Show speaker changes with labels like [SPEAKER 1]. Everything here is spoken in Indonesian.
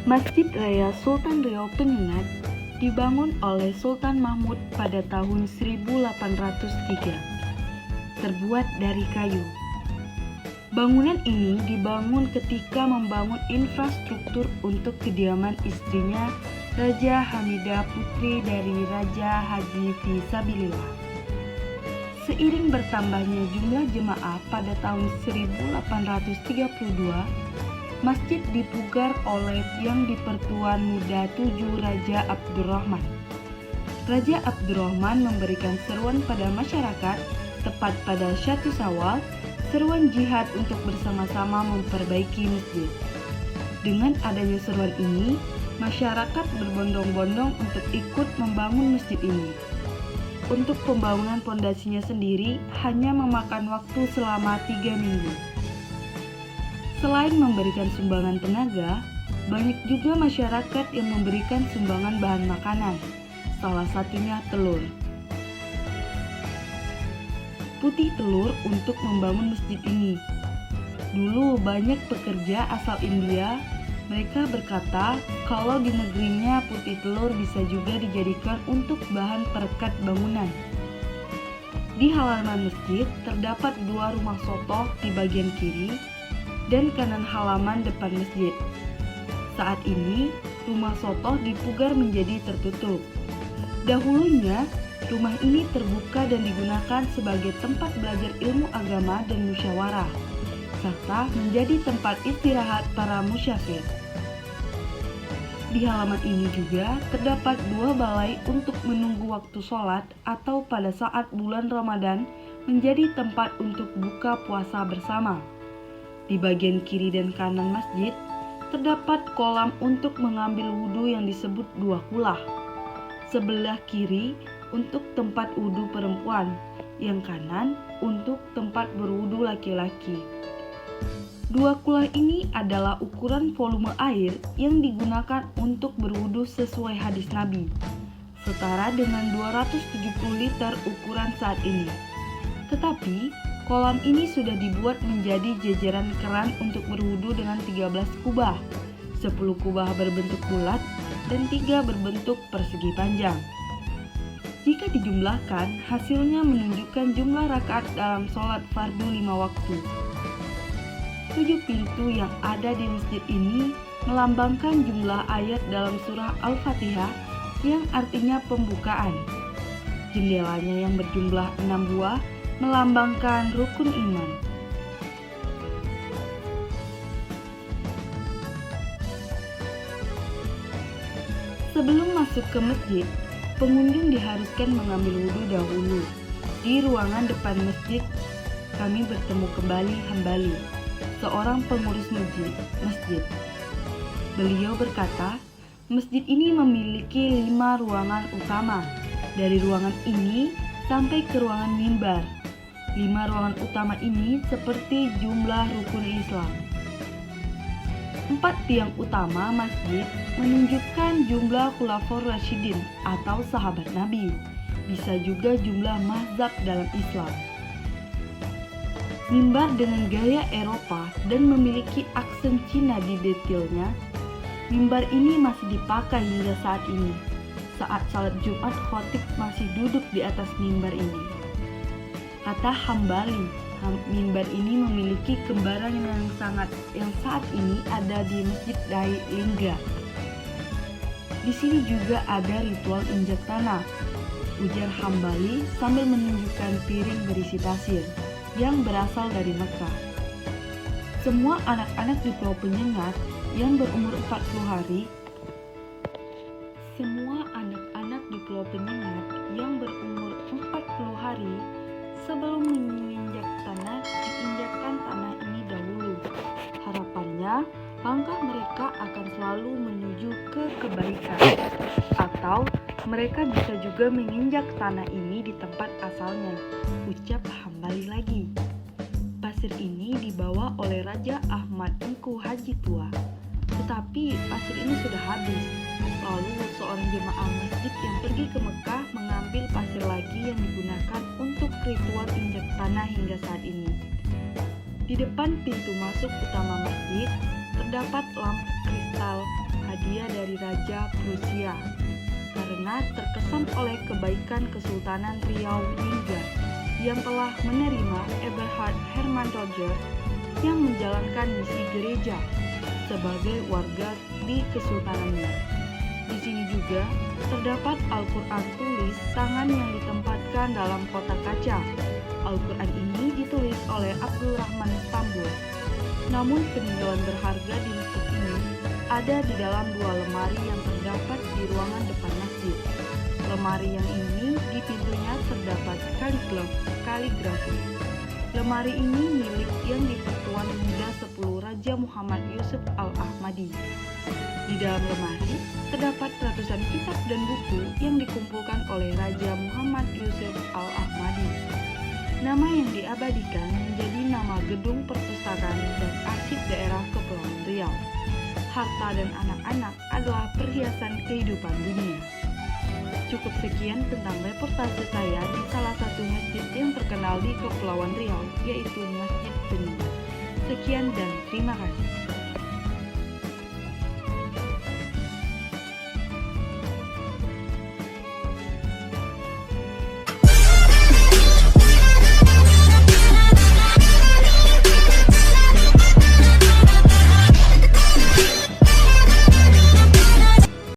[SPEAKER 1] Masjid Raya Sultan Riau Penyengat dibangun oleh Sultan Mahmud pada tahun 1803. Terbuat dari kayu. Bangunan ini dibangun ketika membangun infrastruktur untuk kediaman istrinya, Raja Hamidah putri dari Raja Haji Fisabilillah. Seiring bertambahnya jumlah jemaah pada tahun 1832, masjid dipugar oleh Yang di-Pertuan Muda 7 Raja Abdurrahman. Raja Abdurrahman memberikan seruan pada masyarakat tepat pada 1 Syawal, seruan jihad untuk bersama-sama memperbaiki masjid. Dengan adanya seruan ini, masyarakat berbondong-bondong untuk ikut membangun masjid ini. Untuk pembangunan pondasinya sendiri hanya memakan waktu selama 3 minggu. Selain memberikan sumbangan tenaga, banyak juga masyarakat yang memberikan sumbangan bahan makanan, salah satunya telur. Putih telur untuk membangun masjid ini. Dulu banyak pekerja asal India, mereka berkata kalau di negerinya putih telur bisa juga dijadikan untuk bahan perekat bangunan. Di halaman masjid terdapat 2 rumah sotoh di bagian kiri dan kanan halaman depan masjid. Saat ini, rumah sotoh dipugar menjadi tertutup. Dahulunya, rumah ini terbuka dan digunakan sebagai tempat belajar ilmu agama dan musyawarah, serta menjadi tempat istirahat para musyafir. Di halaman ini juga terdapat 2 balai untuk menunggu waktu sholat atau pada saat bulan Ramadan menjadi tempat untuk buka puasa bersama. Di bagian kiri dan kanan masjid, terdapat kolam untuk mengambil wudhu yang disebut 2 kulah. Sebelah kiri untuk tempat wudhu perempuan, yang kanan untuk tempat berwudhu laki-laki. 2 kulah ini adalah ukuran volume air yang digunakan untuk berwudhu sesuai hadis Nabi, setara dengan 270 liter ukuran saat ini. Tetapi, kolam ini sudah dibuat menjadi jajaran keran untuk berwudu dengan 13 kubah, 10 kubah berbentuk bulat, dan 3 berbentuk persegi panjang. Jika dijumlahkan, hasilnya menunjukkan jumlah rakaat dalam sholat fardu 5 waktu. 7 pintu yang ada di masjid ini melambangkan jumlah ayat dalam surah Al-Fatihah yang artinya pembukaan. Jendelanya yang berjumlah 6 buah melambangkan rukun iman. Sebelum masuk ke masjid, pengunjung diharuskan mengambil wudhu dahulu. Di ruangan depan masjid, kami bertemu kembali Hambali, seorang pengurus masjid. Beliau berkata, masjid ini memiliki 5 ruangan utama. Dari ruangan ini sampai ke ruangan mimbar. 5 ruangan utama ini seperti jumlah rukun Islam. 4 tiang utama masjid menunjukkan jumlah Khulafaur Rasyidin atau sahabat Nabi. Bisa juga jumlah mazhab dalam Islam. Mimbar dengan gaya Eropa dan memiliki aksen Cina di detailnya. Mimbar ini masih dipakai hingga saat ini. Saat salat Jumat, khotib masih duduk di atas mimbar ini. Kata Hambali, mimbar ini memiliki kembaran yang saat ini ada di Masjid Dai Lingga. Di sini juga ada ritual injak tanah, ujar Hambali sambil menunjukkan piring berisi pasir yang berasal dari Mekah. Semua anak-anak di Pulau Penyengat yang berumur 40 hari sebelum menginjak tanah, diinjakkan tanah ini dahulu. Harapannya, langkah mereka akan selalu menuju ke kebaikan. Atau mereka bisa juga menginjak tanah ini di tempat asalnya, ucap Hambali lagi. Pasir ini dibawa oleh Raja Ahmad Engku Haji Tua. Tetapi pasir ini sudah habis. Lalu seorang jemaah masjid yang pergi ke Mekah mengambil pasir lagi yang digunakan untuk ritual injak tanah hingga saat ini. Di depan pintu masuk utama masjid terdapat lampu kristal hadiah dari Raja Prusia karena terkesan oleh kebaikan Kesultanan Riau Ningrat yang telah menerima Eberhard Hermann Roger yang menjalankan misi gereja sebagai warga di kesultanannya. Di sini juga terdapat Al-Quran tulis tangan yang ditempatkan dalam kotak kaca. Al-Quran ini ditulis oleh Abdul Rahman Stambul. Namun peninggalan berharga di masjid ini ada di dalam 2 lemari yang terdapat di ruangan depan masjid. Lemari yang ini di pintunya terdapat kaligrafi. Lemari ini milik yang dipertuan muda 10 Raja Muhammad Yusuf Al-Ahmadi. Di dalam lemari terdapat ratusan kitab dan buku yang dikumpulkan oleh Raja Muhammad Yusuf Al-Ahmadi. Nama yang diabadikan menjadi nama gedung perpustakaan dan arsip daerah Kepulauan Riau. Harta dan anak-anak adalah perhiasan kehidupan dunia. Cukup sekian tentang reportase saya di salah satu masjid yang terkenal di Kepulauan Riau, yaitu Masjid Bening. Sekian dan terima kasih.